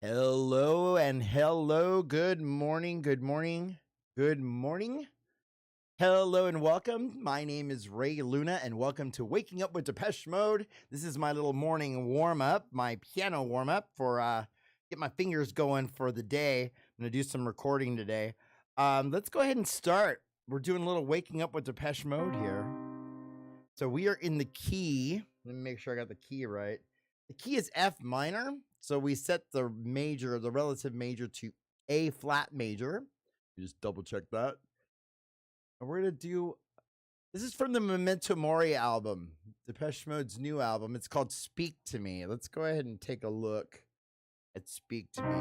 Hello and hello. Good morning. Good morning. Good morning. Hello and welcome. My name is Ray Luna, and welcome to Waking Up with Depeche Mode. This is my little morning warm up, my piano warm up for get my fingers going for the day. I'm gonna do some recording today. Let's go ahead and start. We're doing a little Waking Up with Depeche Mode here. So we are in the key. Let me make sure I got the key right. The key is F minor. So we set the major, the relative major to A flat major. You just double check that. And we're going to do, this is from the Memento Mori album, Depeche Mode's new album. It's called Speak to Me. Let's go ahead and take a look at Speak to Me.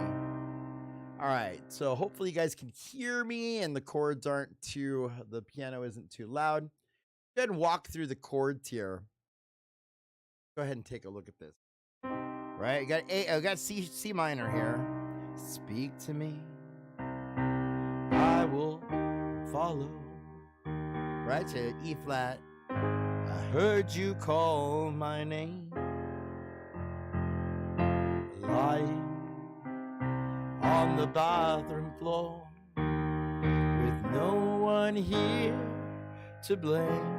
All right. So hopefully you guys can hear me and the chords aren't too, the piano isn't too loud. Go ahead and walk through the chords here. Go ahead and take a look at this. Right, you got A. I got C minor here. Speak to me, I will follow. Right to E flat. I heard you call my name. Lying on the bathroom floor with no one here to blame.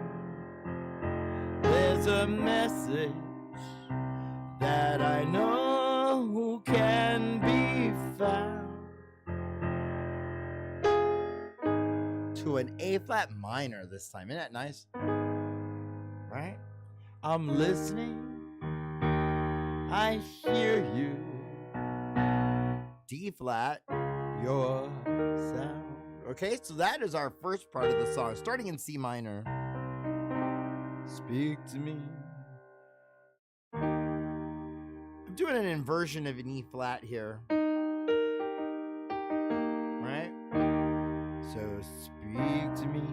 There's a message that I know can be found to an A flat minor this time. Isn't that nice? Right? I'm listening. I hear you. D flat, your sound. Okay, so that is our first part of the song, starting in C minor. Speak to me. Doing an inversion of an E flat here. Right? So speak to me,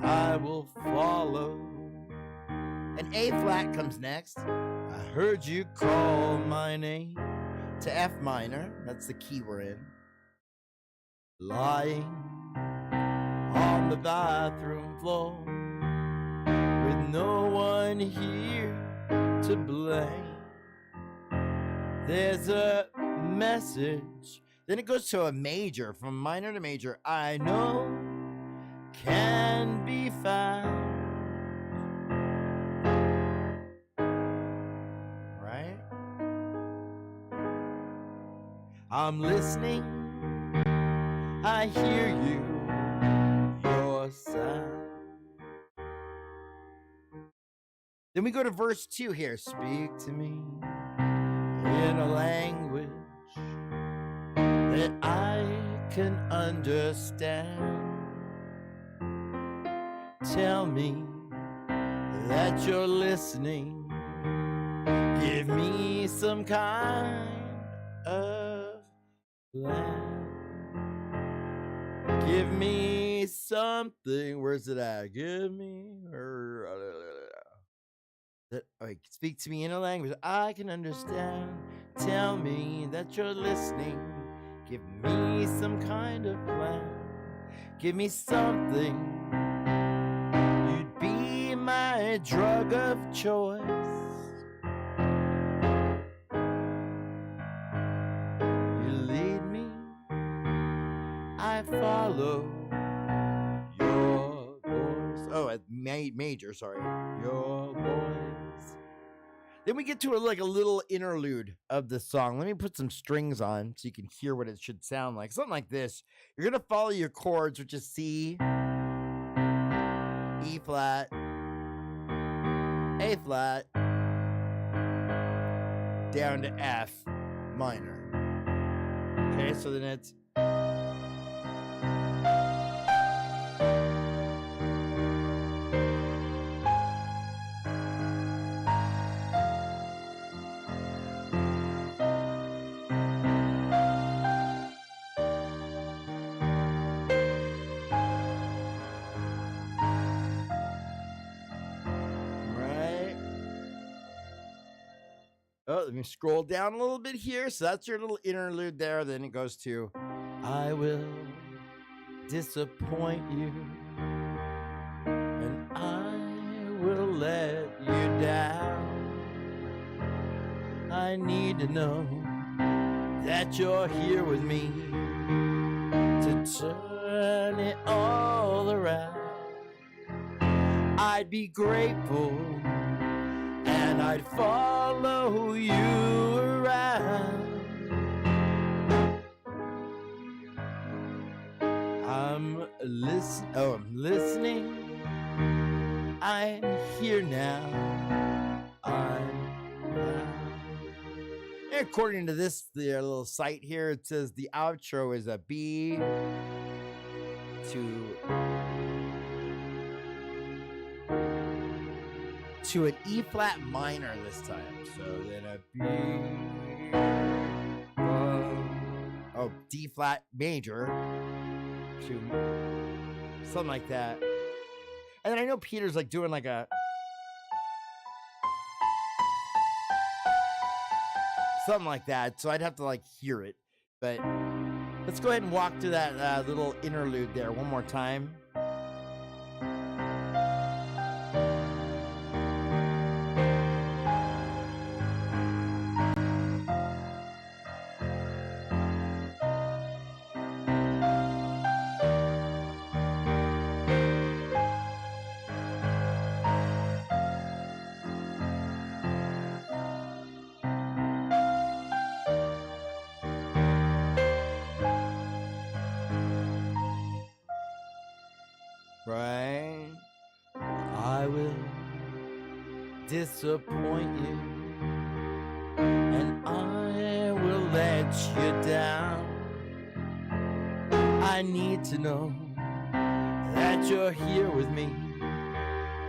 I will follow. An A flat comes next. I heard you call my name. To F minor, that's the key we're in. Lying on the bathroom floor with no one here to blame. There's a message. Then it goes to a major, from minor to major. I know can be found. Right? I'm listening. I hear you. Your sound. Then we go to verse 2 here. Speak to me in a language that I can understand. Tell me that you're listening. Give me some kind of plan. Give me something. Where's it at? Give me. Speak to me in a language I can understand. Tell me that you're listening. Give me some kind of plan. Give me something. You'd be my drug of choice. You lead me, I follow your voice. Oh, at major, sorry. Your voice. Then we get to a little interlude of the song. Let me put some strings on so you can hear what it should sound like. Something like this. You're going to follow your chords, which is C, E flat, A flat, down to F minor. Okay, so then it's... Oh, let me scroll down a little bit here. So that's your little interlude there. Then it goes to, I will disappoint you, and I will let you down. I need to know that you're here with me to turn it all around. I'd be grateful and I'd follow you around. I'm listening. I'm here now. And according to this, the little site here, it says the outro is a B to an E flat minor this time. So then a B, D flat major to something like that. And then I know Peter's like doing like a something like that. So I'd have to like hear it. But let's go ahead and walk through that little interlude there one more time. Right? I will disappoint you, and I will let you down. I need to know that you're here with me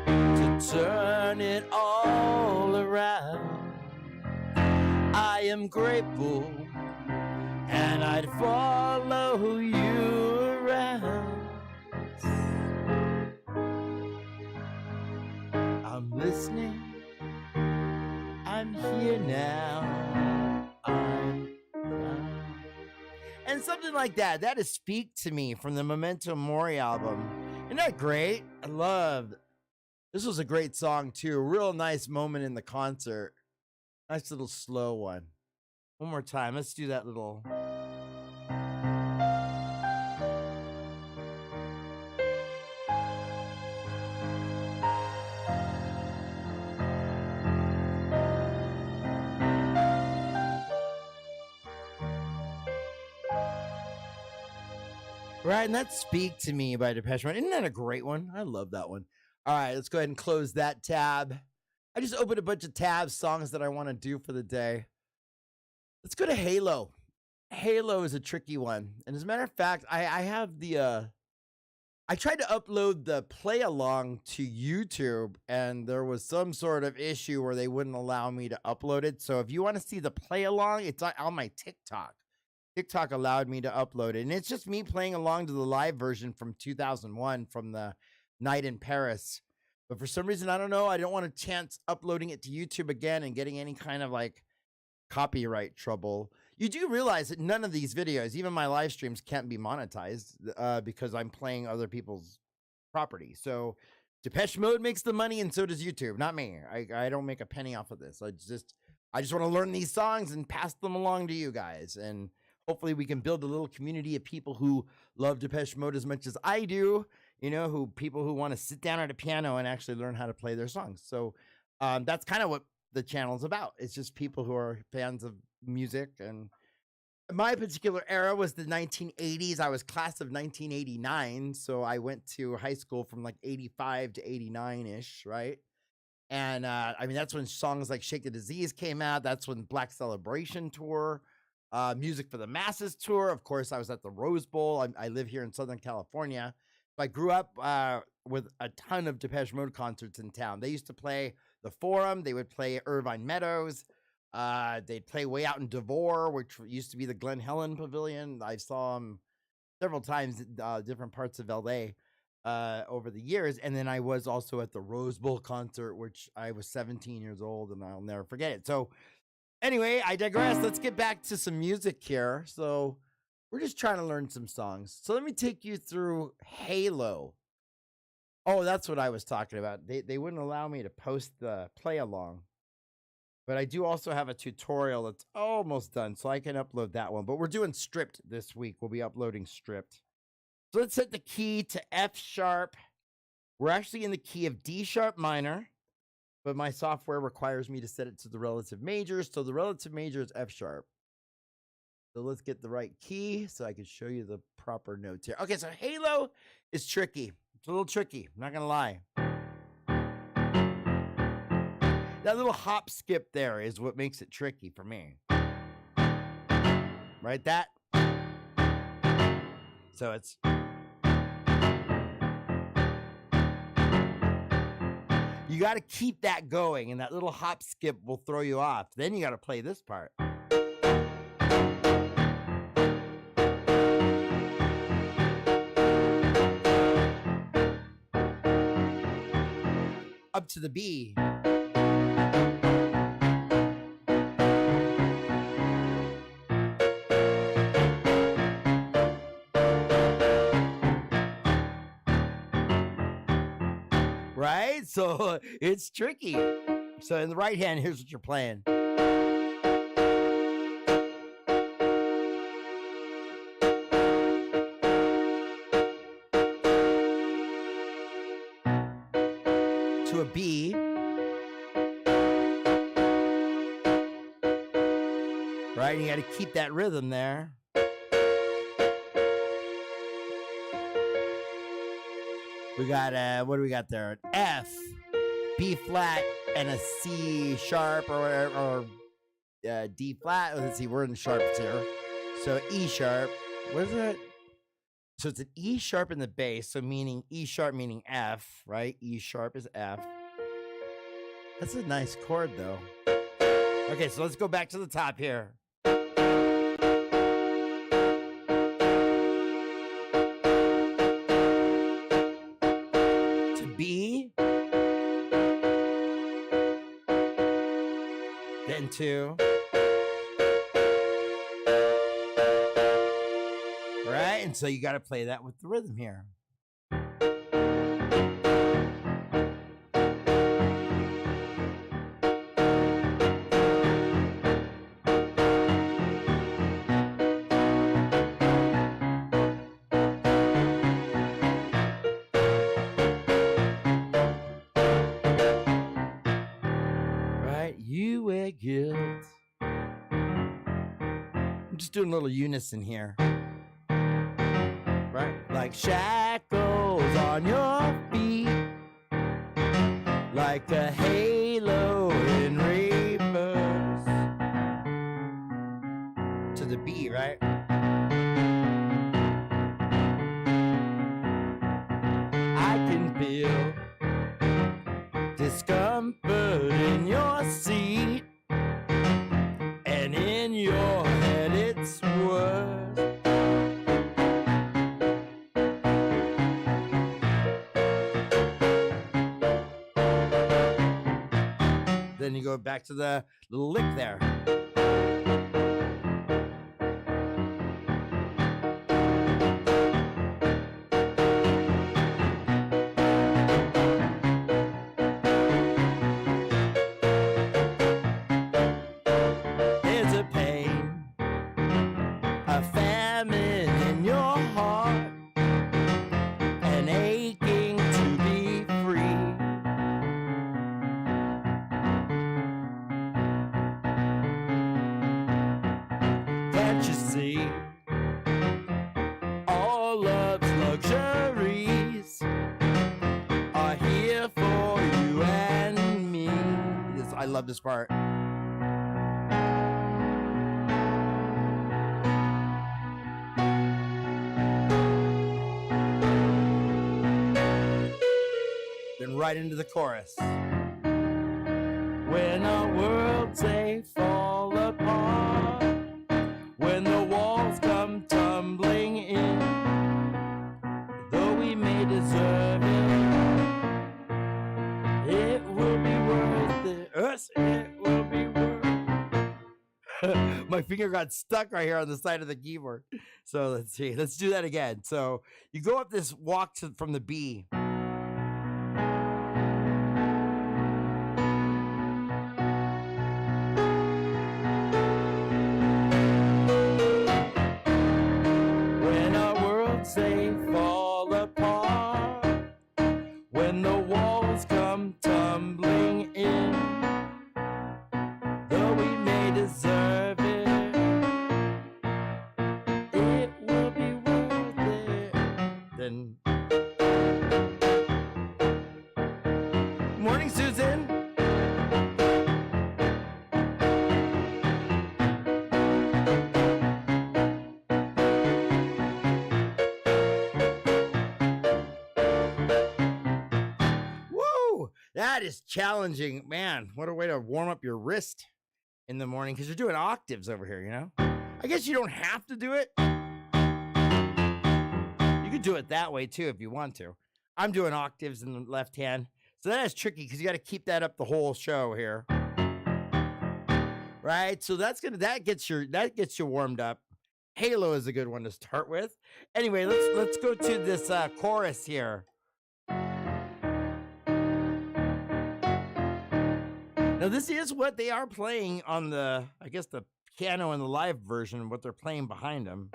to turn it all around. I am grateful, and I'd follow you around. I'm listening. I'm here now. And something like that. That is Speak to Me from the Memento Mori album. Isn't that great? I loved. This was a great song too. Real nice moment in the concert. Nice little slow one. One more time. Let's do that little. Right, and that's Speak to Me by Depeche Mode. Isn't that a great one? I love that one. All right, let's go ahead and close that tab. I just opened a bunch of tabs, songs that I want to do for the day. Let's go to Halo. Halo is a tricky one. And as a matter of fact, I have the... I tried to upload the play along to YouTube, and there was some sort of issue where they wouldn't allow me to upload it. So if you want to see the play along, it's on my TikTok. TikTok allowed me to upload it, and it's just me playing along to the live version from 2001 from the night in Paris. But for some reason, I don't know, I don't want to chance uploading it to YouTube again and getting any kind of like copyright trouble. You do realize that none of these videos, even my live streams, can't be monetized because I'm playing other people's property. So Depeche Mode makes the money, and so does YouTube, not me. I don't make a penny off of this. I just want to learn these songs and pass them along to you guys, and hopefully we can build a little community of people who love Depeche Mode as much as I do, you know, people who want to sit down at a piano and actually learn how to play their songs. So that's kind of what the channel is about. It's just people who are fans of music. And my particular era was the 1980s. I was class of 1989. So I went to high school from like 85 to 89-ish, right? And I mean, that's when songs like Shake the Disease came out. That's when Black Celebration tour. Music for the Masses tour. Of course, I was at the Rose Bowl. I live here in Southern California. So I grew up with a ton of Depeche Mode concerts in town. They used to play the Forum. They would play Irvine Meadows. They'd play way out in Devore, which used to be the Glen Helen Pavilion. I saw them several times in different parts of LA over the years. And then I was also at the Rose Bowl concert, which I was 17 years old, and I'll never forget it. So anyway, I digress. Let's get back to some music here. So we're just trying to learn some songs. So let me take you through Halo. Oh, that's what I was talking about. They wouldn't allow me to post the play along. But I do also have a tutorial that's almost done, so I can upload that one. But we're doing stripped this week. We'll be uploading stripped. So let's set the key to F sharp. We're actually in the key of D sharp minor, but my software requires me to set it to the relative major. So the relative major is F sharp. So let's get the right key so I can show you the proper notes here. Okay, so Halo is tricky. It's a little tricky, I'm not gonna lie. That little hop skip there is what makes it tricky for me. Right, that? So it's... You got to keep that going, and that little hop skip will throw you off. Then you got to play this part. Up to the B. Right? So it's tricky. So in the right hand, here's what you're playing. To a B. Right? You got to keep that rhythm there. We got, what do we got there? An F, B flat, and a C sharp or D flat. Let's see, we're in sharps here. So E sharp. What is it? So it's an E sharp in the bass, so meaning E sharp meaning F, right? E sharp is F. That's a nice chord, though. Okay, so let's go back to the top here. B, then 2, right? And so you got to play that with the rhythm here. Guilt. I'm just doing a little unison here. Right? Like shackles on your feet, like a halo in reverse. To the B, right? I can feel discomfort in your seat. In your head it's worse. Then you go back to the little lick there. I love this part. Then right into the chorus. When our worlds they fall apart, when the walls come tumbling in, though we may deserve it, it will be worth it. It will be worth it. My finger got stuck right here on the side of the keyboard. So let's see. Let's do that again. So you go up this walk from the B. That is challenging, man. What a way to warm up your wrist in the morning, because you're doing octaves over here, you know? I guess you don't have to do it. You could do it that way too if you want to. I'm doing octaves in the left hand, so that is tricky because you got to keep that up the whole show here, right? So that gets you warmed up. Halo is a good one to start with. Anyway, let's go to this chorus here. Now, this is what they are playing on the piano in the live version, what they're playing behind them.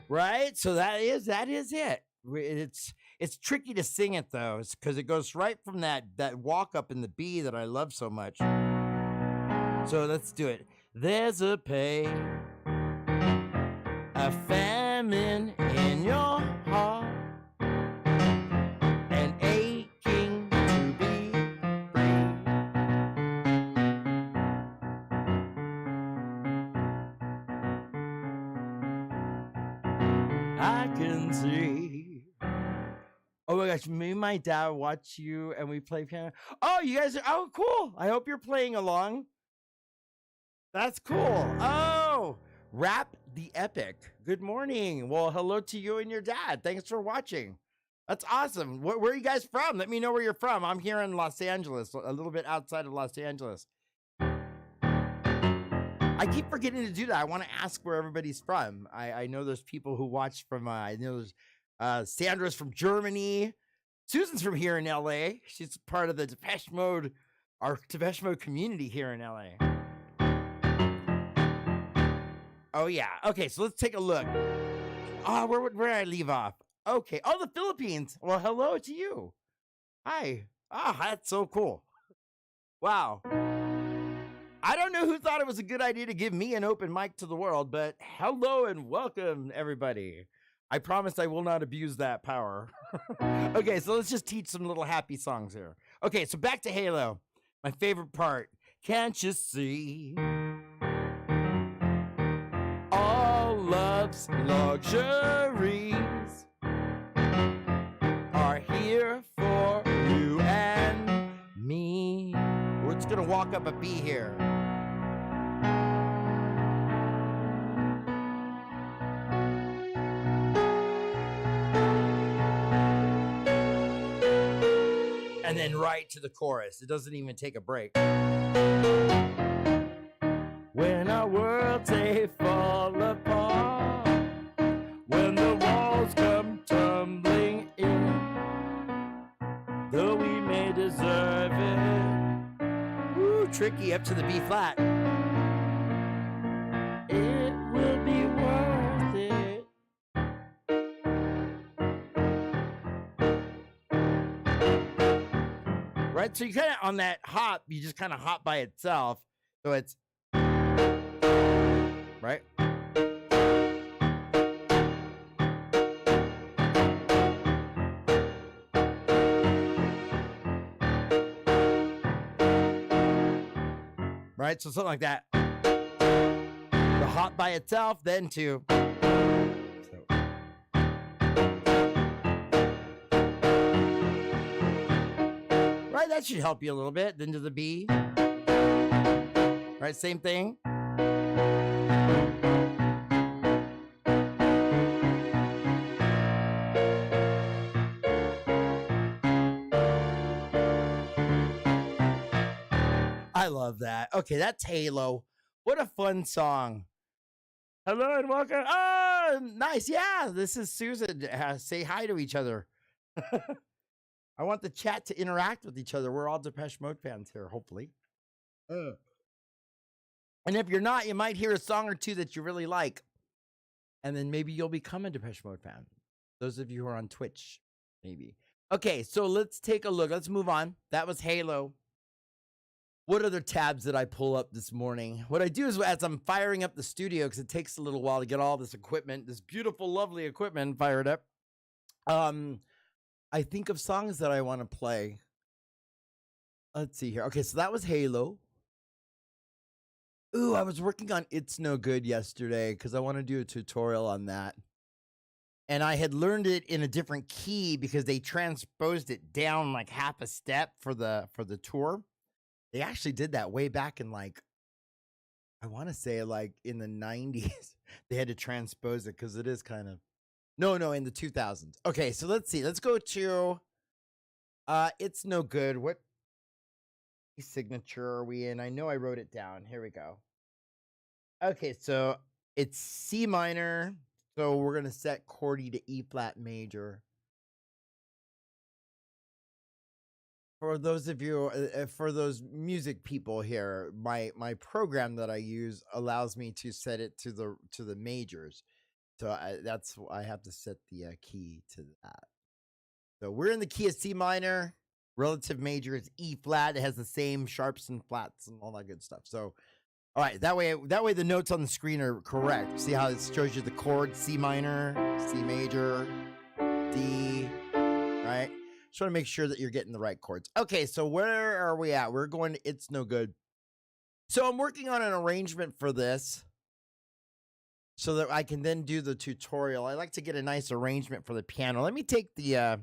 Right? So that is it. It's tricky to sing it though, because it goes right from that walk up in the B that I love so much. So let's do it. There's a pain, a famine in your heart, an aching to be free. I can see. Oh my gosh, me and my dad watch you and we play piano. Oh, you guys are, oh, cool. I hope you're playing along. That's cool. Oh, Rap the Epic. Good morning. Well, hello to you and your dad. Thanks for watching. That's awesome. Where are you guys from? Let me know where you're from. I'm here in Los Angeles, a little bit outside of Los Angeles. I keep forgetting to do that. I want to ask where everybody's from. I know there's people who watch from, I know there's Sandra's from Germany. Susan's from here in LA. She's part of the Depeche Mode, our Depeche Mode community here in LA. Oh yeah. Okay, so let's take a look. Oh, where did I leave off? Okay. Oh, the Philippines. Well, hello to you. Hi. Ah, that's so cool. Wow. I don't know who thought it was a good idea to give me an open mic to the world, but hello and welcome, everybody. I promise I will not abuse that power. Okay, so let's just teach some little happy songs here. Okay, so back to Halo. My favorite part. Can't you see? All love's luxuries are here for you and me. We're just gonna walk up a B here. And then right to the chorus. It doesn't even take a break. When our worlds they fall apart, when the walls come tumbling in, though we may deserve it. Woo, tricky up to the B flat. It will be worth it. Right, so you kind of on that hop, you just kind of hop by itself. So it's right. Right, so something like that. The hop by itself, then to. Right, that should help you a little bit. Then to the B. Right, same thing. I love that. Okay, that's Halo. What a fun song. Hello and welcome. Oh, nice. Yeah, this is Susan. Say hi to each other. I want the chat to interact with each other. We're all Depeche Mode fans here, hopefully. And if you're not, you might hear a song or two that you really like. And then maybe you'll become a Depeche Mode fan. Those of you who are on Twitch, maybe. Okay, so let's take a look. Let's move on. That was Halo. What other tabs did I pull up this morning? What I do is as I'm firing up the studio, because it takes a little while to get all this equipment, this beautiful, lovely equipment fired up. I think of songs that I want to play. Let's see here. Okay, so that was Halo. Ooh, I was working on It's No Good yesterday because I want to do a tutorial on that. And I had learned it in a different key because they transposed it down like half a step for the tour. They actually did that way back in like, I want to say like in the 90s. They had to transpose it because it is kind of no, in the 2000s. Okay, so let's see. Let's go to It's No Good. What signature are we in? I know I wrote it down. Here we go. Okay, so it's C minor. So we're going to set chordy to E flat major. For those of you, for those music people here, my program that I use allows me to set it to the majors. So I have to set the key to that. So we're in the key of C minor. Relative major is E flat. It has the same sharps and flats and all that good stuff. So, all right, that way the notes on the screen are correct. See how it shows you the chord C minor, C major, D, right? Just want to make sure that you're getting the right chords. Okay, so where are we at? We're going to It's No Good. So I'm working on an arrangement for this so that I can then do the tutorial. I like to get a nice arrangement for the piano. Let me take the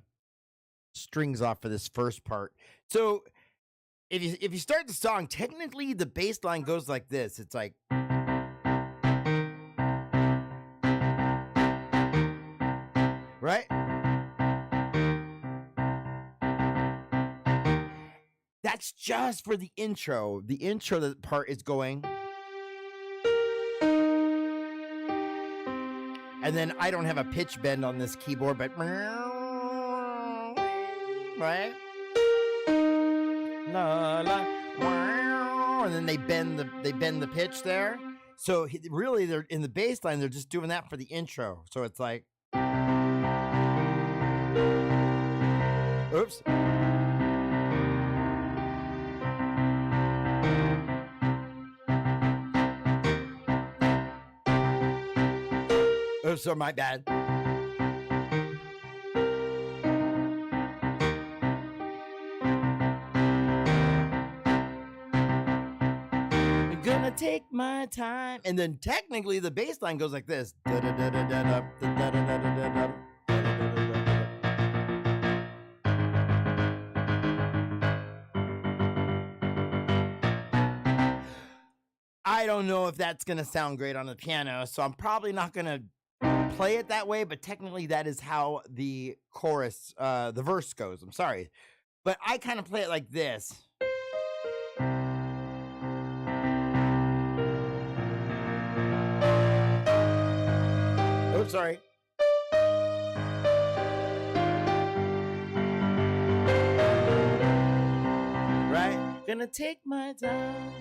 strings off for this first part. So if you start the song, technically the bass line goes like this. It's like right? That's just for the intro. The intro that part is going. And then I don't have a pitch bend on this keyboard, but right? La, la, and then they bend the pitch there. So really, they're in the bass line. They're just doing that for the intro. So it's like, oops. Oops, so my bad. I'm gonna take my time. And then technically the bass line goes like this. I don't know if that's gonna sound great on the piano, so I'm probably not gonna play it that way, but technically that is how the chorus, the verse goes. I'm sorry. But I kind of play it like this. Oh, sorry. Right? Gonna take my time.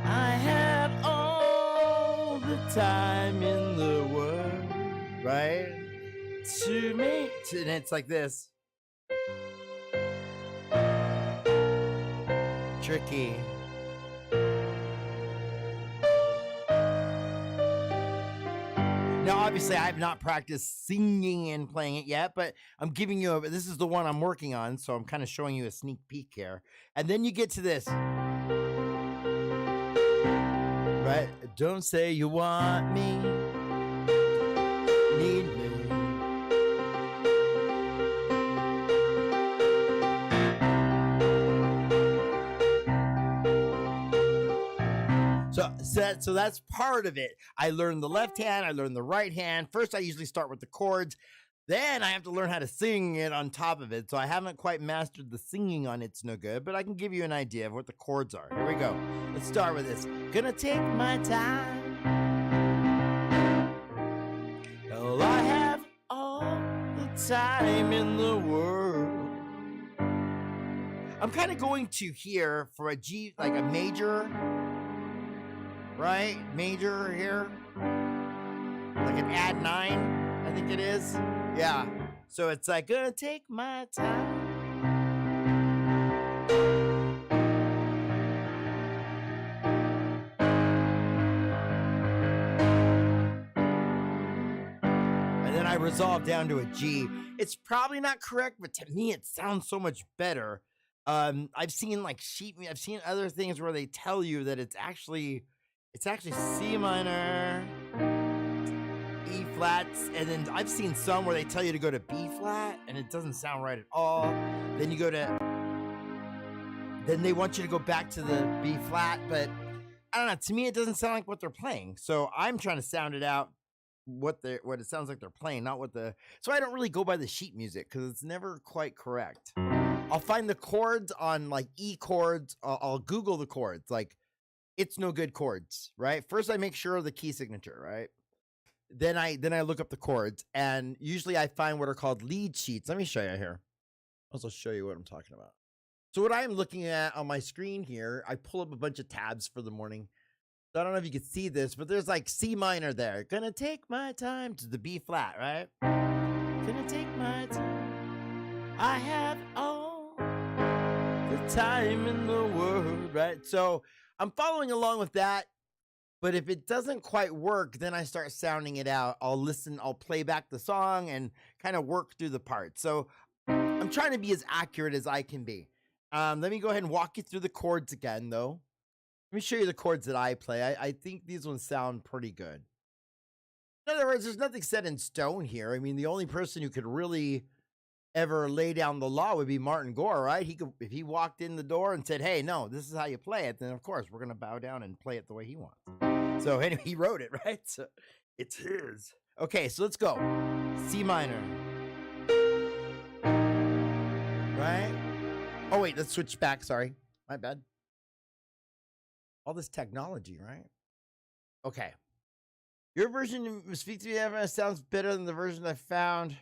I have all the time in the world, right? To me, and it's like this. Tricky. Now, obviously, I have not practiced singing and playing it yet, but I'm giving you this is the one I'm working on, so I'm kind of showing you a sneak peek here. And then you get to this. Right? Don't say you want me, need me. So that's part of it. I learned the left hand, I learned the right hand. First, I usually start with the chords. Then I have to learn how to sing it on top of it. So I haven't quite mastered the singing on It's No Good, but I can give you an idea of what the chords are. Here we go. Let's start with this. Gonna take my time. Oh, I have all the time in the world. I'm kind of going to here for a G, like a major, right? Major here. Like an add 9, I think it is. Yeah. So it's like, gonna take my time. resolve down to a G. It's probably not correct, but to me, it sounds so much better. I've seen like I've seen other things where they tell you that it's actually C minor, E flats, and then I've seen some where they tell you to go to B flat, and it doesn't sound right at all. Then they want you to go back to the B flat, but I don't know. To me, it doesn't sound like what they're playing. So I'm trying to sound it out what it sounds like they're playing, not what so I don't really go by the sheet music because it's never quite correct. I'll find the chords on like E chords. I'll Google the chords, like It's No Good chords, right? First, I make sure of the key signature, right? Then I look up the chords, and usually I find what are called lead sheets. Let me show you here. I'll also show you what I'm talking about. So what I am looking at on my screen here, I pull up a bunch of tabs for the morning. So I don't know if you can see this, but there's like C minor there. Gonna take my time to the B flat, right? Gonna take my time. I have all the time in the world, right? So I'm following along with that. But if it doesn't quite work, then I start sounding it out. I'll play back the song and kind of work through the parts. So I'm trying to be as accurate as I can be. Let me go ahead and walk you through the chords again, though. Let me show you the chords that I play. I think these ones sound pretty good. In other words, there's nothing set in stone here. I mean, the only person who could really ever lay down the law would be Martin Gore, right? If he walked in the door and said, hey, no, this is how you play it, then of course we're going to bow down and play it the way he wants. So anyway, he wrote it, right? So it's his. Okay, so let's go. C minor. Right? Oh, wait, let's switch back. Sorry. My bad. All this technology, right? Okay. Your version of Speak to Me sounds better than the version I found,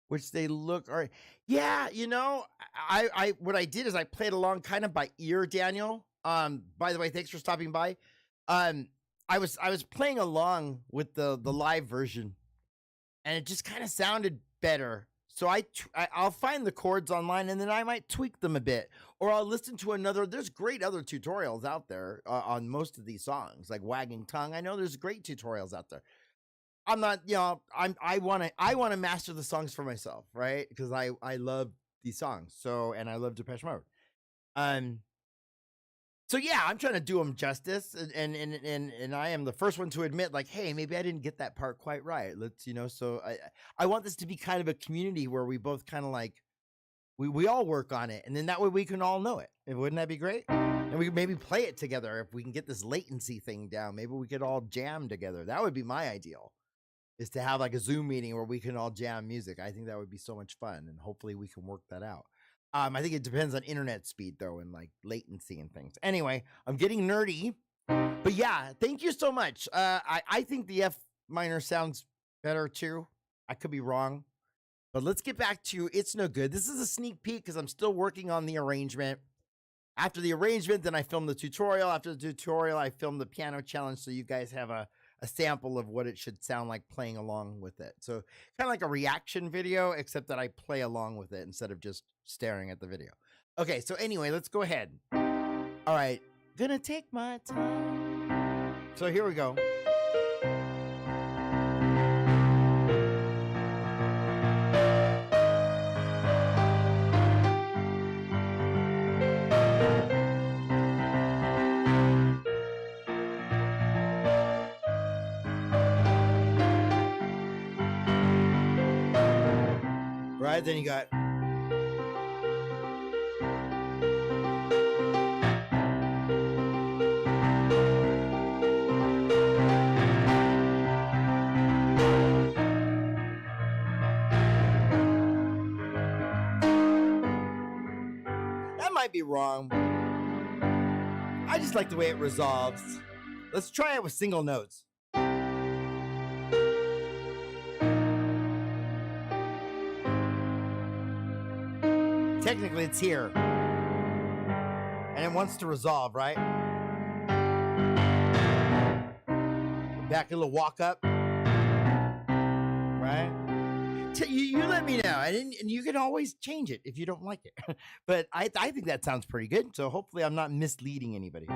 which they look all right. Yeah, you know, I what I did is I played along kind of by ear, Daniel. By the way, thanks for stopping by. I was playing along with the live version, and it just kind of sounded better. So I'll find the chords online, and then I might tweak them a bit, or I'll listen to another. There's great other tutorials out there on most of these songs, like Wagging Tongue. I know there's great tutorials out there. I'm not, you know, I want to master the songs for myself, right? Because I love these songs. So, and I love Depeche Mode. So yeah, I'm trying to do them justice, and I am the first one to admit, like, hey, maybe I didn't get that part quite right. Let's, you know, so I want this to be kind of a community where we both kind of like we all work on it, and then that way we can all know it. And wouldn't that be great? And we could maybe play it together if we can get this latency thing down. Maybe we could all jam together. That would be my ideal, is to have like a Zoom meeting where we can all jam music. I think that would be so much fun, and hopefully we can work that out. I think it depends on internet speed, though, and like latency and things. Anyway, I'm getting nerdy, but yeah, thank you so much. I think the F minor sounds better too. I could be wrong, but let's get back to It's No Good. This is a sneak peek because I'm still working on the arrangement. After the arrangement, then I film the tutorial. After the tutorial, I film the piano challenge, so you guys have a sample of what it should sound like playing along with it. So kind of like a reaction video, except that I play along with it instead of just staring at the video. Okay, so anyway, let's go ahead. All right, gonna take my time. So here we go. Right, then you got that might be wrong. I just like the way it resolves. Let's try it with single notes. Technically, it's here. And it wants to resolve, right? Back a little walk up. Right? You let me know. And you can always change it if you don't like it. But I think that sounds pretty good. So hopefully I'm not misleading anybody.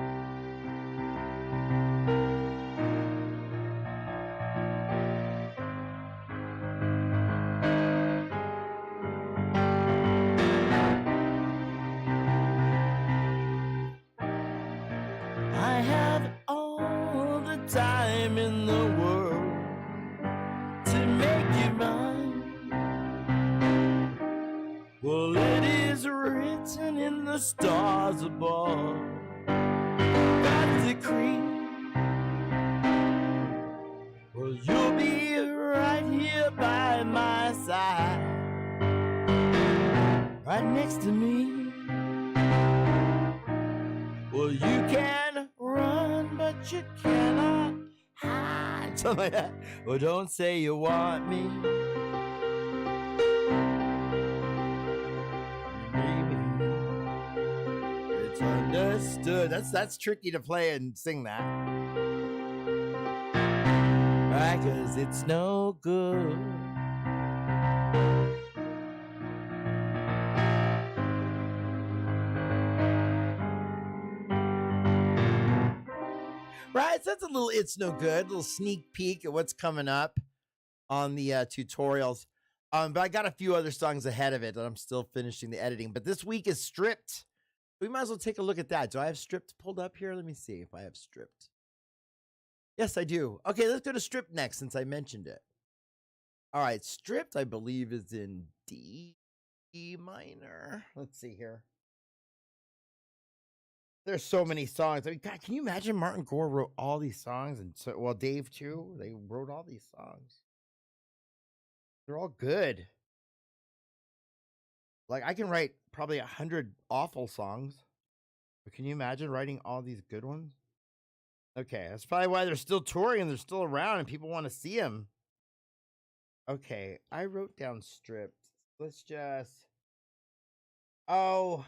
is written in the stars above. God's decree. Well, you'll be right here by my side, right next to me. Well, you can run, but you cannot hide. Something like that. Well, don't say you want me. It's understood. That's tricky to play and sing that. Right, 'cause it's no good. Right, so that's a little It's No Good, a little sneak peek at what's coming up on the tutorials. But I got a few other songs ahead of it that I'm still finishing the editing. But this week is Stripped. We might as well take a look at that. Do I have Stripped pulled up here? Let me see if I have Stripped. Yes, I do. Okay, let's go to Stripped next since I mentioned it. All right, Stripped, I believe, is in D minor. Let's see here. There's so many songs. I mean, God, can you imagine Martin Gore wrote all these songs? And so, well, Dave too. They wrote all these songs. They're all good. Like, I can write probably 100 awful songs. But can you imagine writing all these good ones? Okay, that's probably why they're still touring and they're still around and people want to see them. Okay, I wrote down Stripped. Let's just... Oh,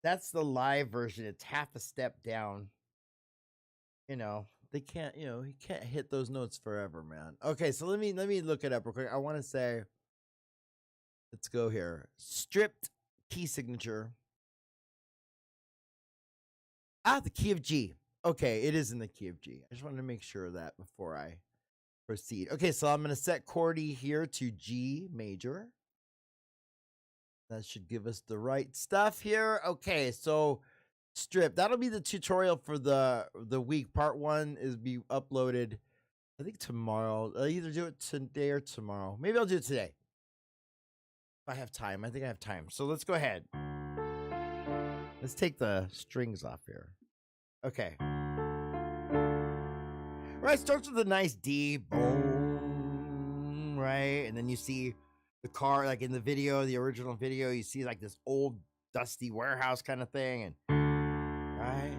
that's the live version. It's half a step down. You know, they can't, you can't hit those notes forever, man. Okay, so let me look it up real quick. I want to say, let's go here. Stripped key signature. The key of G. Okay, it is in the key of G. I just wanted to make sure of that before I proceed. Okay, so I'm going to set chord E here to G major. That should give us the right stuff here. Okay, so Stripped. That'll be the tutorial for the week. Part 1 is be uploaded, I think, tomorrow. I'll either do it today or tomorrow. Maybe I'll do it today. If I have time. I think I have time. So let's go ahead. Let's take the strings off here. Okay. Right, starts with a nice D, boom, right? And then you see the car, like in the video, the original video, you see like this old dusty warehouse kind of thing, and right?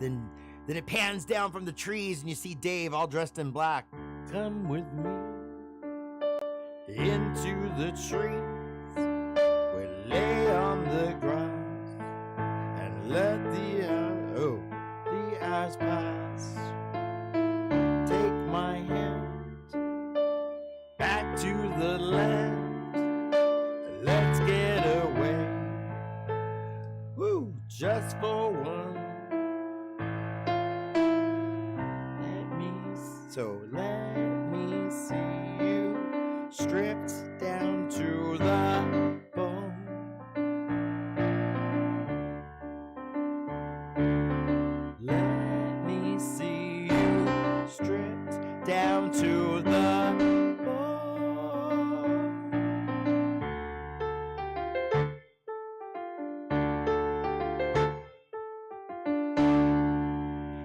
Then it pans down from the trees and you see Dave all dressed in black. Come with me into the trees. We lay on the grass and let the hours pass. Take my hand back to the land. Let's get away. Woo, just for one. Let me see you stripped down to the bone. Let me see you stripped down to the bone.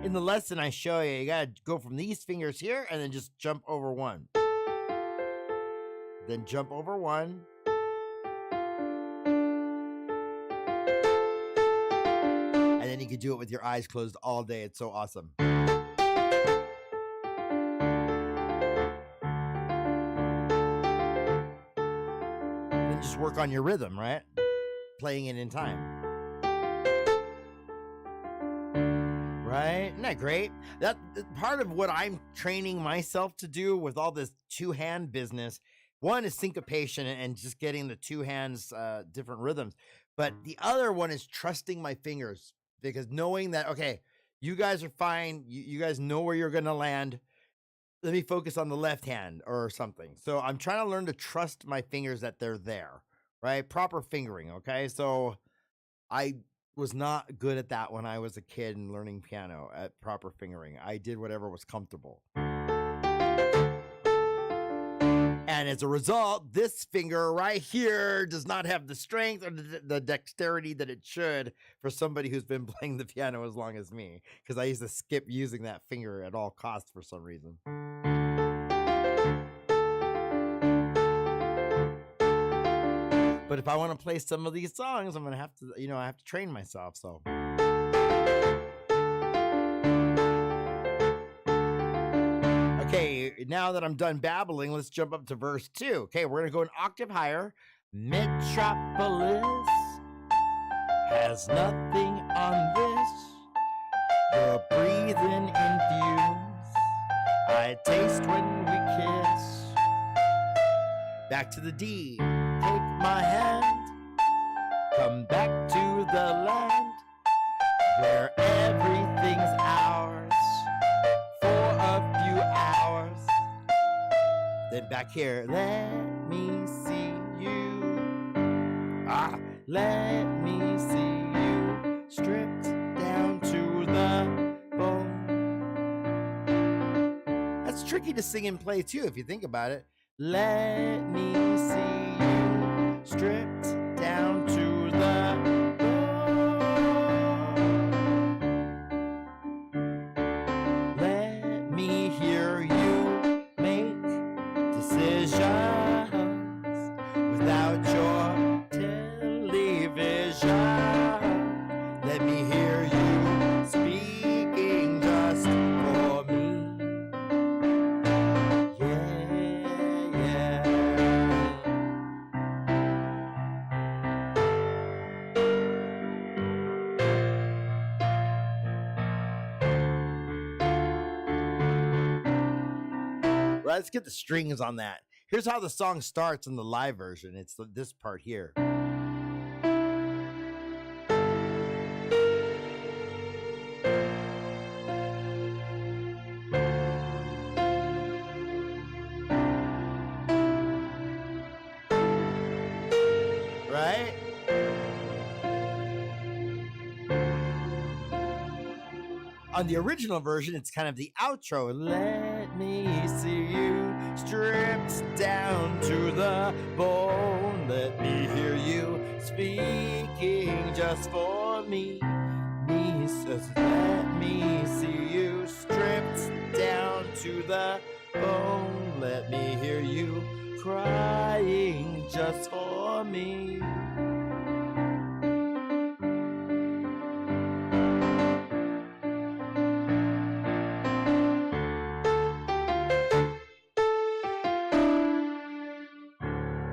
In the lesson I show you, you gotta go from these fingers here and then just jump over one. Then jump over one. And then you can do it with your eyes closed all day. It's so awesome. Then just work on your rhythm, right? Playing it in time. Right? Isn't that great? That part of what I'm training myself to do with all this two-hand business. One is syncopation and just getting the two hands, different rhythms. But the other one is trusting my fingers, because knowing that, okay, you guys are fine. You guys know where you're going to land. Let me focus on the left hand or something. So I'm trying to learn to trust my fingers that they're there, right? Proper fingering. Okay. So I was not good at that when I was a kid and learning piano at proper fingering. I did whatever was comfortable. And And as a result, this finger right here does not have the strength or the dexterity that it should for somebody who's been playing the piano as long as me, because I used to skip using that finger at all costs for some reason. But if I want to play some of these songs, I'm going to have to, I have to train myself, so. Okay, now that I'm done babbling, let's jump up to verse 2. Okay, we're going to go an octave higher. Metropolis has nothing on this. You're breathing in fumes I taste when we kiss. Back to the D. Take my hand. Come back to the land where everything's ours for a few hours. Then back here, let me see you. Let me see you stripped down to the bone. That's tricky to sing and play too, if you think about it. Let me see you stripped down to the bone. Let me hear you make decisions without your television. Let me hear you speaking just for me. Yeah. Right, let's get the strings on that. Here's how the song starts in the live version. It's this part here. Right? On the original version, it's kind of the outro. Let me see you stripped down to the bone. Let me hear you speaking just for me. Me says, let me see you stripped down to the bone. Let me hear you crying just for me.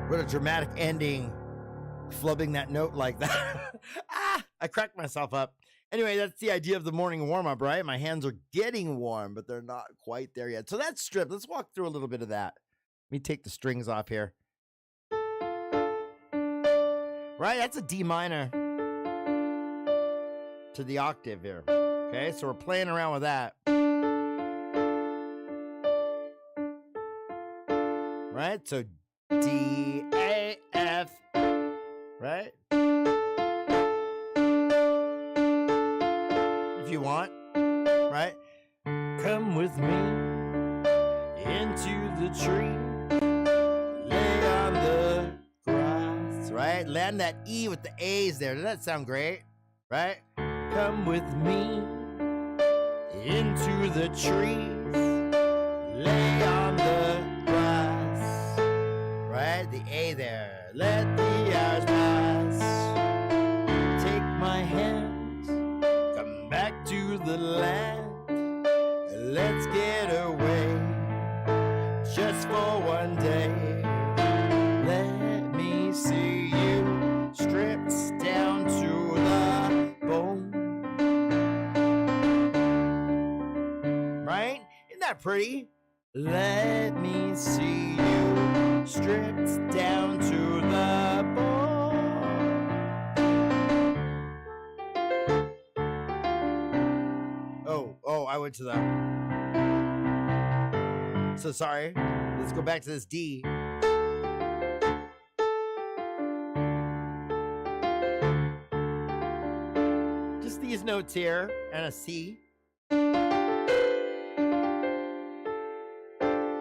What a dramatic ending, flubbing that note like that. I cracked myself up. Anyway, that's the idea of the morning warm-up, right? My hands are getting warm, but they're not quite there yet. So that's stripped. Let's walk through a little bit of that. Let me take the strings off here. Right, that's a D minor to the octave here. Okay, so we're playing around with that. Right, so D, A, F, right? If you want, right? Come with me into the tree, lay on the grass, right? Land that E with the A's there. Doesn't that sound great? Right? Come with me into the trees, lay on the grass, right? The A there. Let the hours pass. Take my hand, come back to the land. Let's get away just for one day. Let me see you stripped down to the bone. Right? Isn't that pretty? Let me see you stripped down to the bone. Oh, I went to the... So sorry. Let's go back to this D. Just these notes here and a C.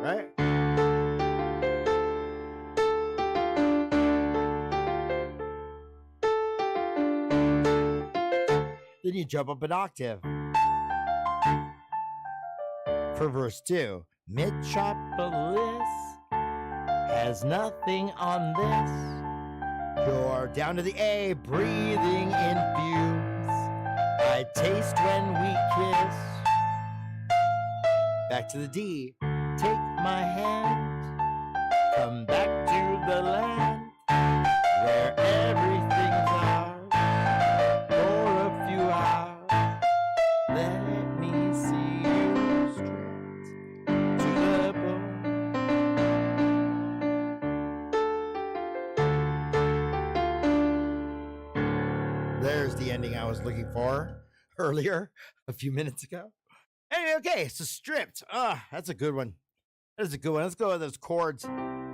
Right? Then you jump up an octave. For verse 2, Metropolis has nothing on this. You're down to the A, breathing in fumes. I taste when we kiss. Back to the D, take my hand, come back to the land where everything's ours for a few hours. Let me see you straight to the bone. There's the ending I was looking for earlier, a few minutes ago. Anyway, okay, so stripped. That's a good one. That's a good one. Let's go with those chords.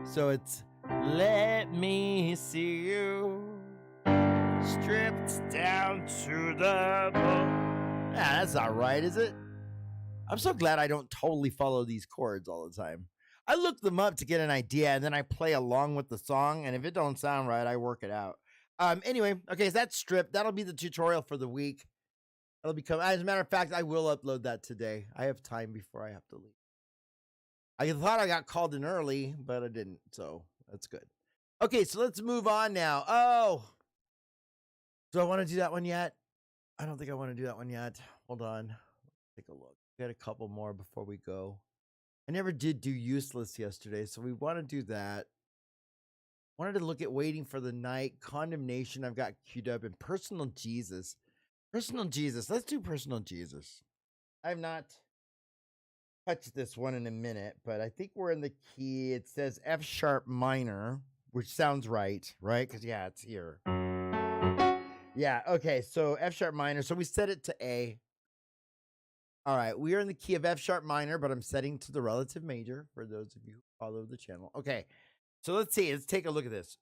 So it's let me see you stripped down to the bone. Yeah, that's not right, is it? I'm so glad I don't totally follow these chords all the time. I look them up to get an idea, and then I play along with the song, and if it don't sound right, I work it out. Anyway, okay, so that's stripped. That'll be the tutorial for the week. It'll become, as a matter of fact, I will upload that today. I have time before I have to leave. I thought I got called in early, but I didn't, so that's good. Okay, so let's move on now. Oh, do I want to do that one yet? I don't think I want to do that one yet. Hold on. Let's take a look. We got a couple more before we go. I never did do useless yesterday, so we want to do that. Wanted to look at waiting for the night, condemnation I've got queued up, and personal Jesus. Personal Jesus. Let's do personal Jesus. I've not touched this one in a minute, but I think we're in the key. It says F sharp minor, which sounds right? Because, yeah, it's here. Yeah, okay, so F sharp minor. So we set it to A. All right, we are in the key of F sharp minor, but I'm setting to the relative major for those of you who follow the channel. Okay, so let's see. Let's take a look at this.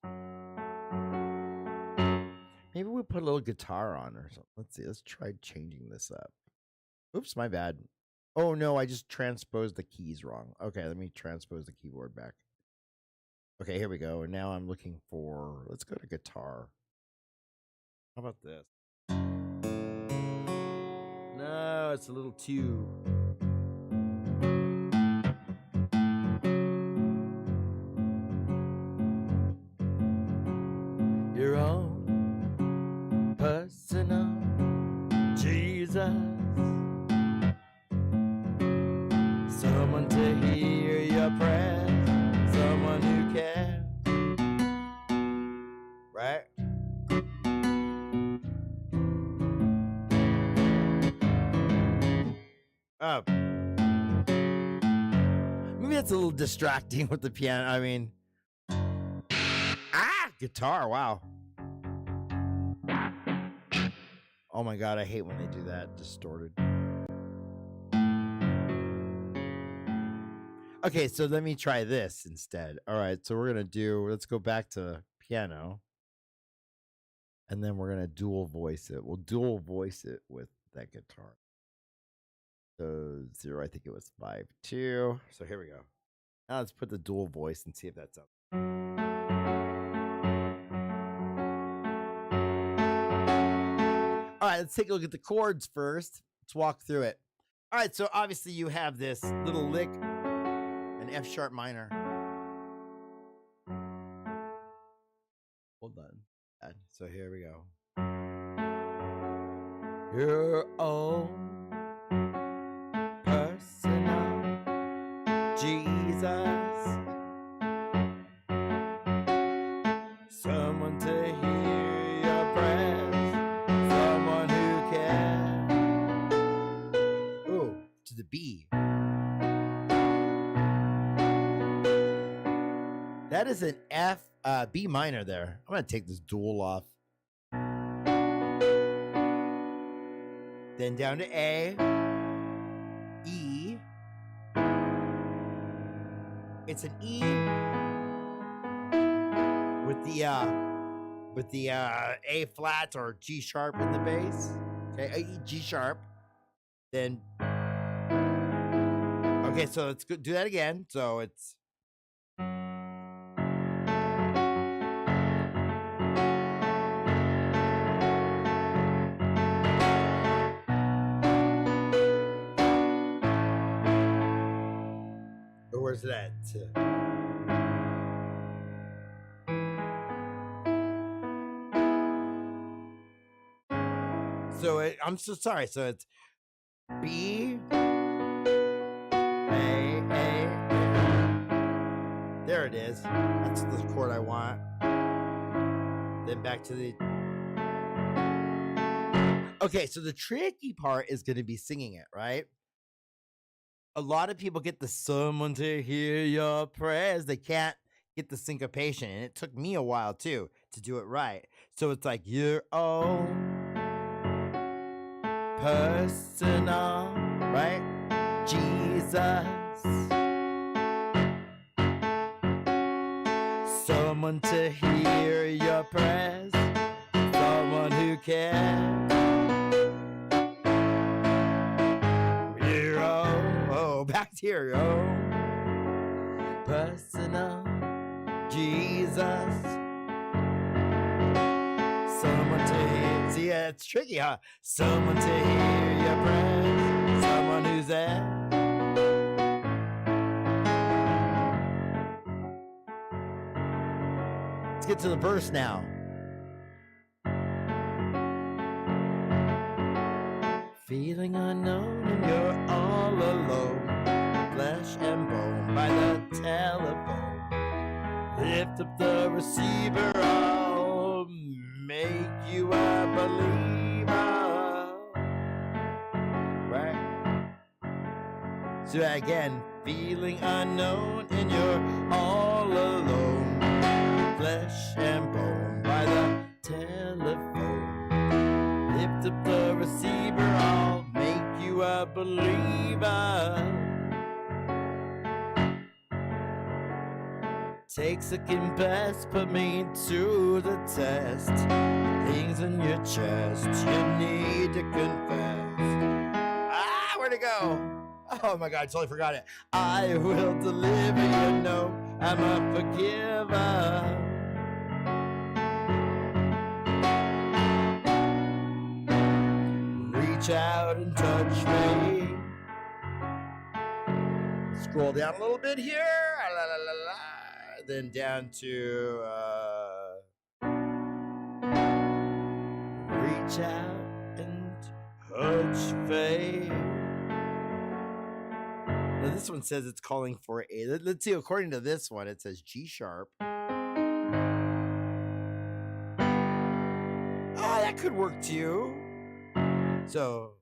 Maybe we'll put a little guitar on or something. Let's see. Let's try changing this up. Oops, my bad. Oh, no, I just transposed the keys wrong. Okay, let me transpose the keyboard back. Okay, here we go. And now I'm looking for, let's go to guitar. How about this? No, it's a little too. Your own personal Jesus. Someone to hear your prayers. Someone who cares. Right? Oh. Maybe that's a little distracting with the piano. I mean. Guitar, wow. Oh my God, I hate when they do that. Distorted. Okay, so let me try this instead. All right, so we're going to do, let's go back to piano. And then we're going to dual voice it. We'll dual voice it with that guitar. So 0, I think it was 5, 2. So here we go. Now let's put the dual voice and see if that's up. All right, let's take a look at the chords first. Let's walk through it. All right, so obviously you have this little lick, an F sharp minor. Hold on. So here we go. Your own personal Jesus. Someone to hear your prayers. Someone who cares. Ooh, to the B. That is an F, B minor there. I'm going to take this dual off. Then down to A, E. It's an E with the A flat or G sharp in the bass. Okay, G sharp. Then okay, so let's go do that again. So it's Where's it at? So I'm so sorry. So it's B, A. There it is. That's the chord I want. Then back to the... Okay, so the tricky part is going to be singing it, right? A lot of people get the someone to hear your prayers. They can't get the syncopation. And it took me a while, too, to do it right. So it's like, your own personal, right? Jesus. Someone to hear your prayers. Someone who cares. Your own, back to your own personal Jesus. Someone to hear. See, it's tricky, huh? Someone to hear your prayers. Someone who's there. Let's get to the verse now. Feeling unknown and you're all alone, flesh and bone by the telephone. Lift up the receiver, I'll make you a believer. Right? So again, feeling unknown and you're all alone, flesh and bone by the telephone. Lift up the receiver, I'll make you a believer. Take second best, put me to the test. Things in your chest, you need to confess. Ah, where'd it go? Oh my God, I totally forgot it. I will deliver, you know, I'm a forgiver. Reach out and touch me. Scroll down a little bit here. La, la, la, la. Then down to reach out and touch me. Now this one says it's calling for A. Let's see, according to this one, it says G sharp. Oh, that could work too. So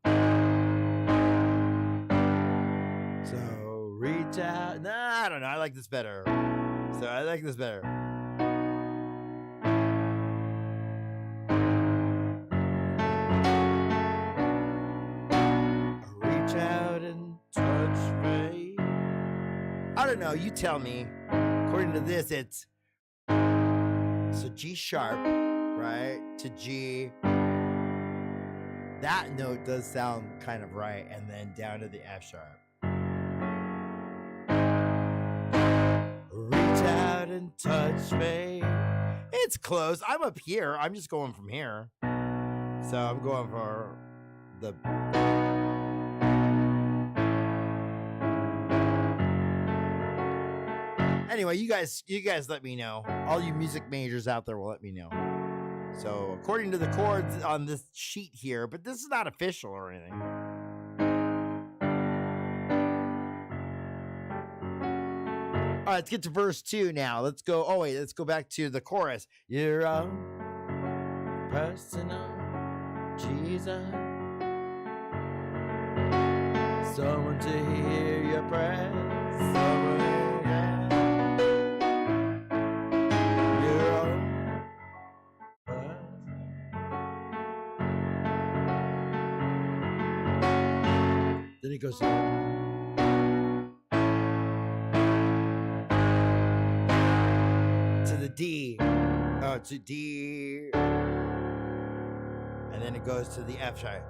reach out. Nah, I don't know. I like this better. So I like this better. Reach out and touch me. I don't know. You tell me. According to this, it's so G sharp, right? To G. That note does sound kind of right, and then down to the F sharp. Reach out and touch me. It's close. I'm up here. I'm just going from here. So I'm going for the... Anyway, you guys let me know. All you music majors out there will let me know. So according to the chords on this sheet here, but this is not official or anything. All right, let's get to verse 2 now. Let's go. Oh wait, let's go back to the chorus. Your own personal Jesus, someone to hear your prayers, someone who can. Your own personal. Then he goes to the D. Oh, to D. And then it goes to the F sharp.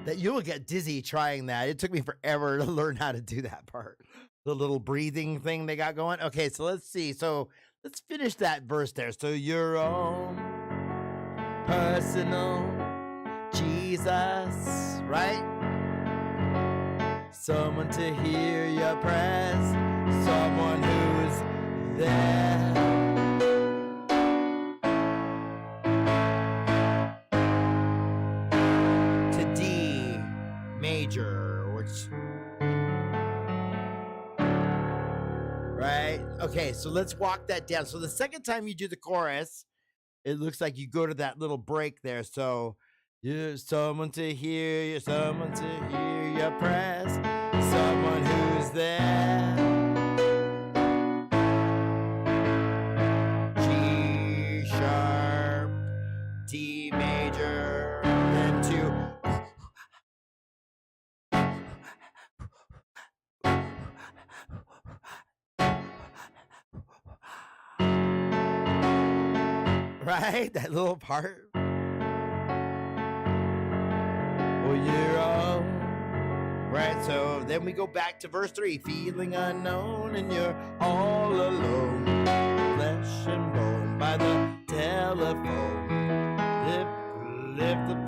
That you will get dizzy trying that. It took me forever to learn how to do that part. The little breathing thing they got going. Okay, so let's see. So let's finish that verse there. So your own personal Jesus, right? Someone to hear your prayers, someone who's there. To D major, which, right? Okay, so let's walk that down. So the second time you do the chorus, it looks like you go to that little break there. So you someone to hear you, someone to hear your prayers, someone who's there. G sharp, D major, then to right? That little part. Well, you're all right. So then we go back to verse 3. Feeling unknown and you're all alone. Flesh and bone by the telephone. Lift up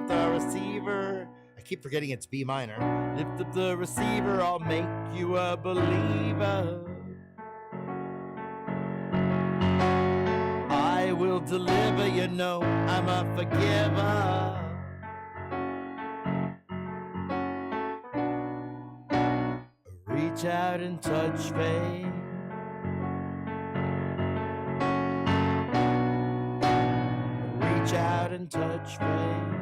the receiver. I keep forgetting it's B minor. Lift up the receiver, I'll make you a believer. I will deliver, you know I'm a forgiver. Reach out and touch faith. Reach out and touch faith.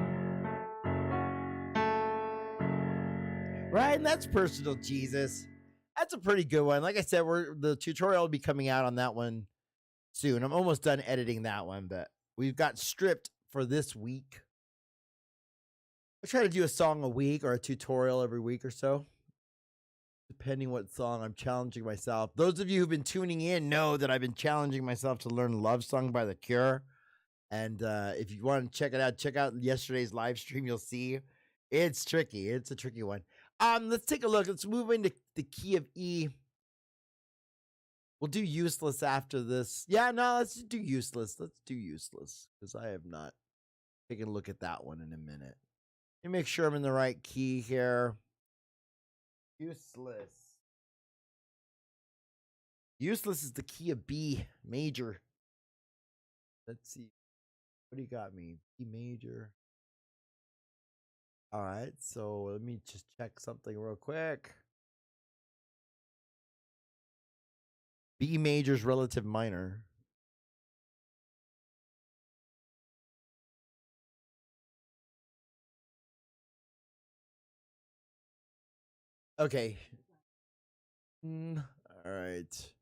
Right, and that's personal Jesus. That's a pretty good one. Like I said, the tutorial will be coming out on that one soon. I'm almost done editing that one, but we've got stripped for this week. I try to do a song a week or a tutorial every week or so, depending what song I'm challenging myself. Those of you who've been tuning in know that I've been challenging myself to learn Love Song by The Cure. And if you want to check it out, check out yesterday's live stream. You'll see it's tricky. It's a tricky one. Let's take a look. Let's move into the key of E. We'll do useless after this. Yeah, no, let's do useless. Let's do useless because I have not taken a look at that one in a minute. Let me make sure I'm in the right key here. Useless. Useless is the key of B major. Let's see. What do you got me? B major. All right, so let me just check something real quick. B major's relative minor. Okay. All right.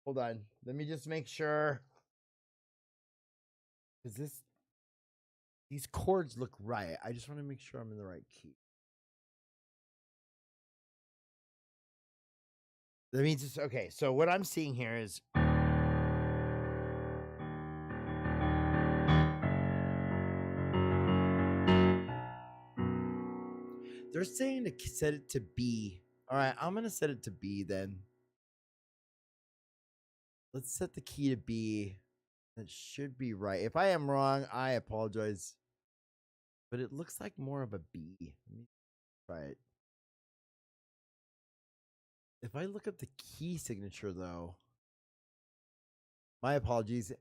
Hold on. Let me just make sure. Because these chords look right. I just want to make sure I'm in the right key. Let me just, okay, so what I'm seeing here is they're saying to set it to B. All right, I'm going to set it to B then. Let's set the key to B. That should be right. If I am wrong, I apologize. But it looks like more of a B. Let me try it. If I look up the key signature, though, my apologies.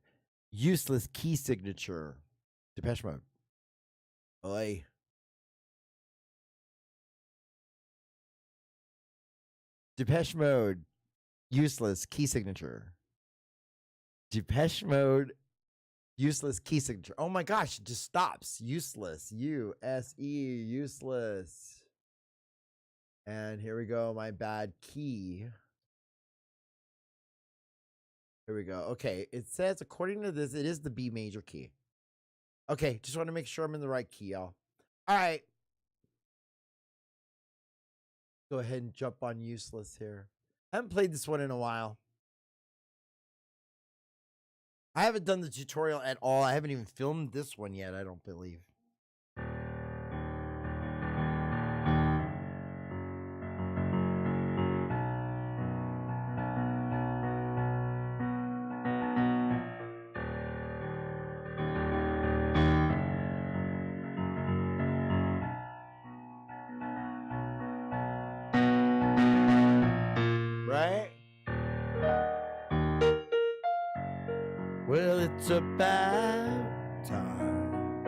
Useless key signature. Depeche Mode. Oi. Depeche Mode. Useless key signature. Depeche Mode. Useless key signature. Oh my gosh, it just stops. Useless. U-S-E. Useless. And here we go. My bad key. Here we go. Okay, it says according to this, it is the B major key. Okay, just want to make sure I'm in the right key, y'all. All right. Go ahead and jump on useless here. I haven't played this one in a while. I haven't done the tutorial at all. I haven't even filmed this one yet, I don't believe. Well, it's about time.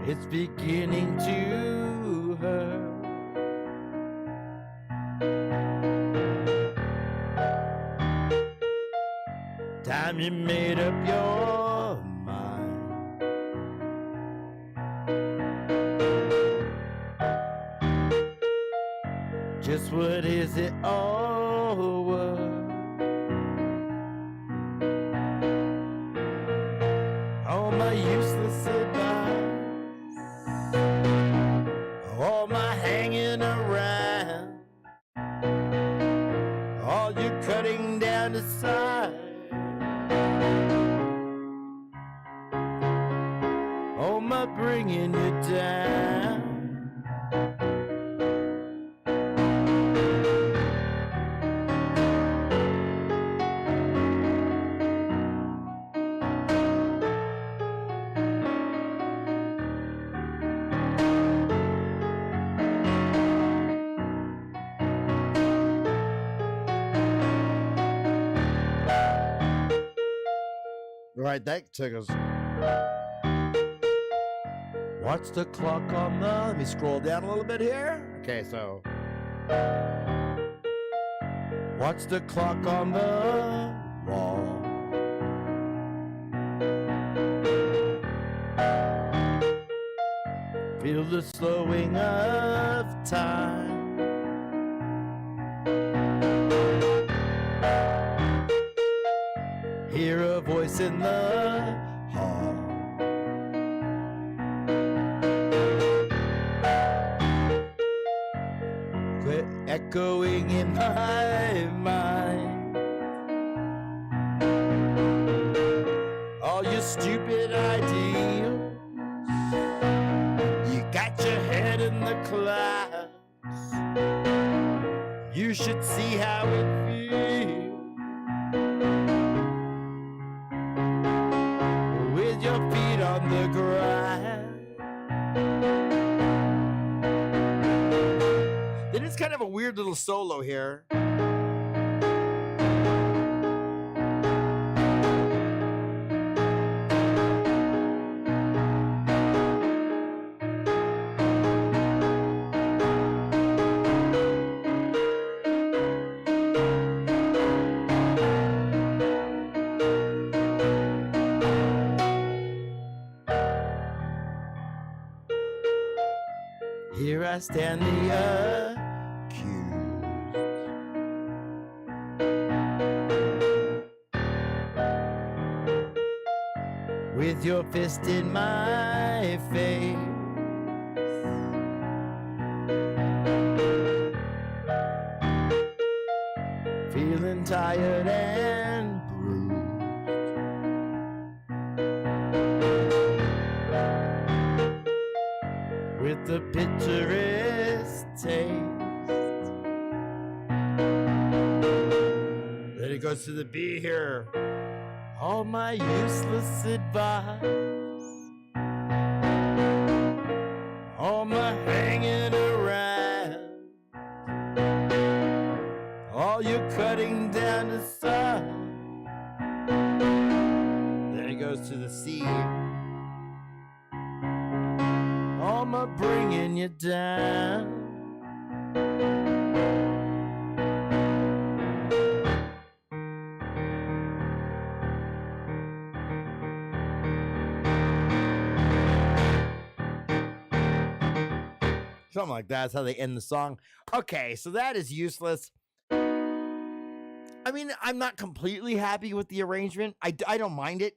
It's beginning to hurt. Time you made up your mind. Just what is it all worth? All my useless advice, all my hanging around, all you cutting down to size, all my bringing you down. Right, that took us. Watch the clock on the. Let me scroll down a little bit here. Okay, so. Watch the clock on the wall. Feel the slowing of time. Hear a voice in the hall. Quit echoing in my mind. All your stupid ideals. You got your head in the clouds. You should see how it feels. Your feet on the ground. Then it's kind of a weird little solo here. Here I stand the accused, with your fist in my face. Feeling tired and bruised. With the picturesque taste. Then it goes to the B here. All my useless advice, all my hanging around, all you're cutting down to size. Then it goes to the C. All my bringing you down. Something like that. That's how they end the song. Okay, so that is useless. I mean, I'm not completely happy with the arrangement. I don't mind it.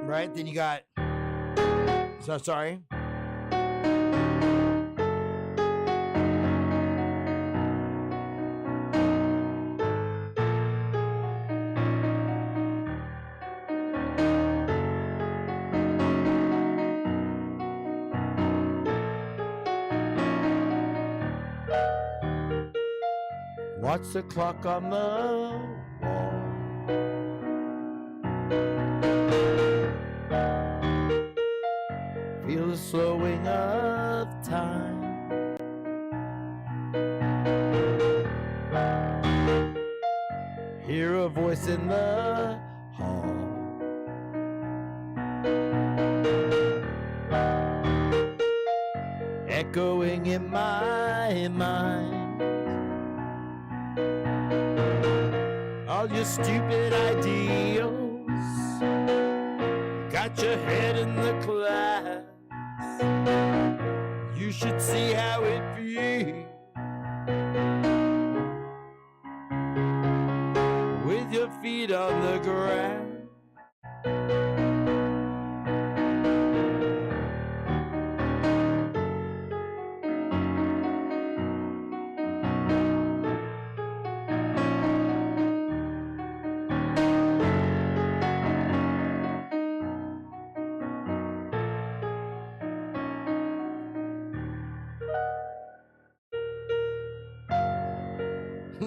Right, then you got. So sorry. watch the clock on the wall. Feel the slowing of time. Hear a voice in the hall. Echoing in my mind. All your stupid ideals. Got your head in the clouds. You should see how it feels. With your feet on the ground.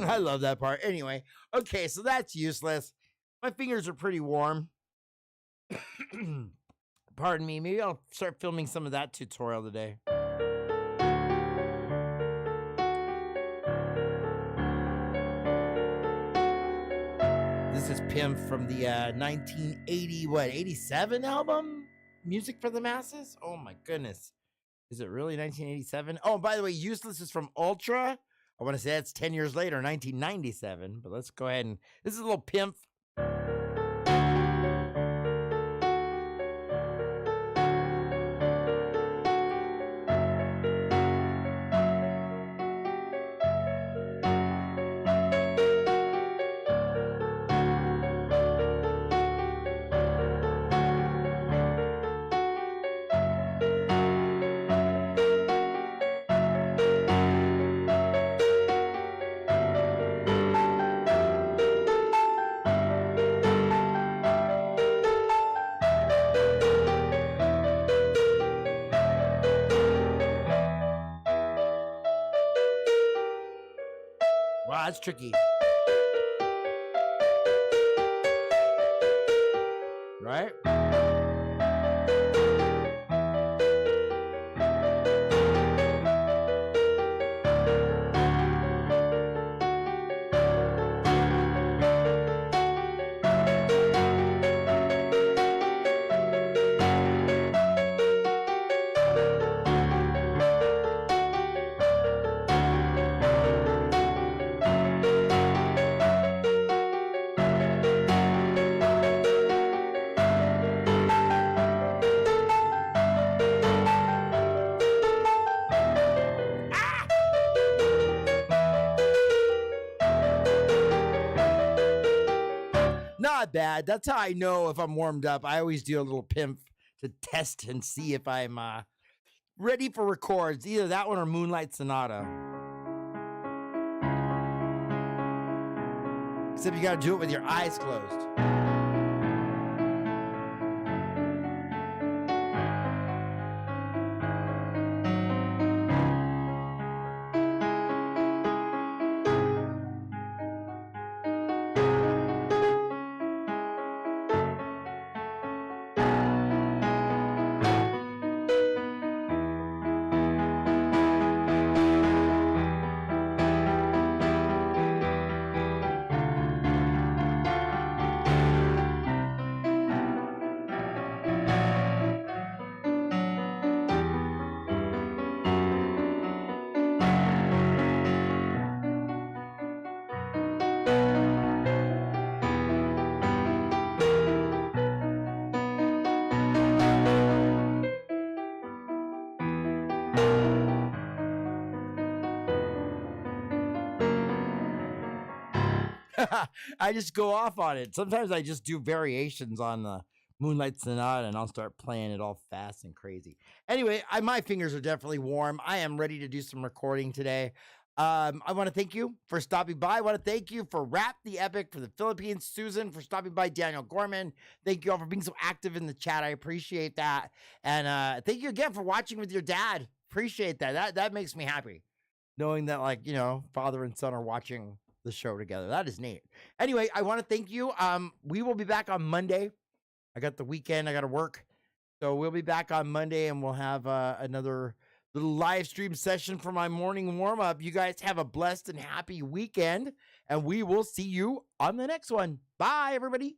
I love that part. Anyway, okay, so that's useless. My fingers are pretty warm. Pardon me. Maybe I'll start filming some of that tutorial today. This is Pimp from the 1987 album? Music for the Masses? Oh my goodness. Is it really 1987? Oh, by the way, Useless is from Ultra. I want to say that's 10 years later, 1997. But let's go ahead and... This is a little Pimp. Wow, that's tricky. Right? Not bad. That's how I know if I'm warmed up. I always do a little Pimp to test and see if I'm ready for records. Either that one or Moonlight Sonata. Except you got to do it with your eyes closed. I just go off on it. Sometimes I just do variations on the Moonlight Sonata and I'll start playing it all fast and crazy. Anyway, my fingers are definitely warm. I am ready to do some recording today. I want to thank you for stopping by. I want to thank you for Rap the Epic for the Philippines, Susan for stopping by, Daniel Gorman. Thank you all for being so active in the chat. I appreciate that. And thank you again for watching with your dad. Appreciate that. That makes me happy. Knowing that, like, you know, father and son are watching the show together. That is neat. Anyway, I want to thank you. We will be back on Monday. I got the weekend. I got to work. So we'll be back on Monday, and we'll have another little live stream session for my morning warm up. You guys have a blessed and happy weekend, and we will see you on the next one. Bye, everybody.